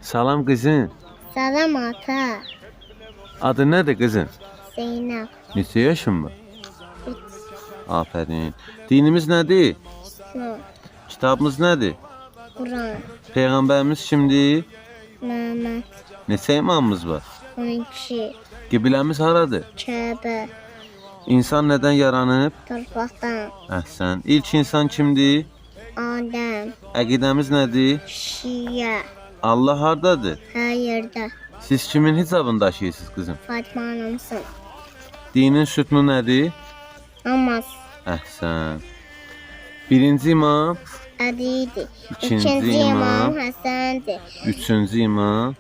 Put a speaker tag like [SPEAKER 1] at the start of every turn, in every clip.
[SPEAKER 1] Salam kızım.
[SPEAKER 2] Salam ata.
[SPEAKER 1] Adı nedir kızım?
[SPEAKER 2] Zeynep.
[SPEAKER 1] Neçə yaşın var?
[SPEAKER 2] 3.
[SPEAKER 1] Aferin. Dinimiz nedir?
[SPEAKER 2] İslam.
[SPEAKER 1] Kitabımız nedir?
[SPEAKER 2] Kur'an.
[SPEAKER 1] Peygamberimiz kimdir?
[SPEAKER 2] Mehmet.
[SPEAKER 1] Neçə imamımız var?
[SPEAKER 2] 12.
[SPEAKER 1] Qibləmiz haradır?
[SPEAKER 2] Kabe.
[SPEAKER 1] İnsan nədən yaranıb?
[SPEAKER 2] Torpaqdan.
[SPEAKER 1] Əhsən. İlk insan kimdir?
[SPEAKER 2] Adem.
[SPEAKER 1] Əqidəmiz nədir?
[SPEAKER 2] Şiye.
[SPEAKER 1] Allah hardadır?
[SPEAKER 2] Her yerde.
[SPEAKER 1] Siz kimin hicabını daşıyırsınız kızım?
[SPEAKER 2] Fatma anamsın.
[SPEAKER 1] Dinin sütunu nədir?
[SPEAKER 2] Namaz.
[SPEAKER 1] Əhsən. Birinci imam,
[SPEAKER 2] Adiydi.
[SPEAKER 1] İkinci
[SPEAKER 2] İkinci
[SPEAKER 1] imam.
[SPEAKER 2] imam Hasan'dı.
[SPEAKER 1] üçüncü imam,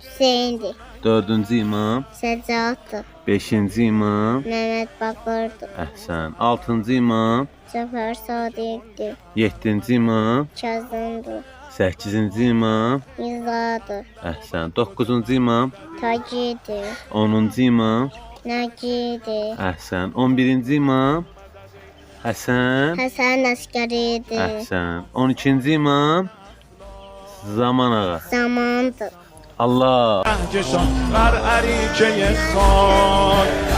[SPEAKER 2] Hüseyin'di.
[SPEAKER 1] dördüncü imam,
[SPEAKER 2] Seccahtı.
[SPEAKER 1] beşinci imam,
[SPEAKER 2] Mehmet Bakır'dı.
[SPEAKER 1] əhsən. Altıncı imam,
[SPEAKER 2] Cafer Sadiq'di.
[SPEAKER 1] yeddinci imam,
[SPEAKER 2] Kazım'dı.
[SPEAKER 1] səkkizinci imam,
[SPEAKER 2] Mizadı.
[SPEAKER 1] əhsən. Doqquzuncu imam,
[SPEAKER 2] Taci'di.
[SPEAKER 1] 10-cu imam,
[SPEAKER 2] Naci'di.
[SPEAKER 1] əhsən. 11-ci imam, Həsən,
[SPEAKER 2] Hasan Askeri'di.
[SPEAKER 1] əhsən. 12-ci imam, Zaman ağa.
[SPEAKER 2] Zamandı.
[SPEAKER 1] Allah.
[SPEAKER 3] بر عریچه خاک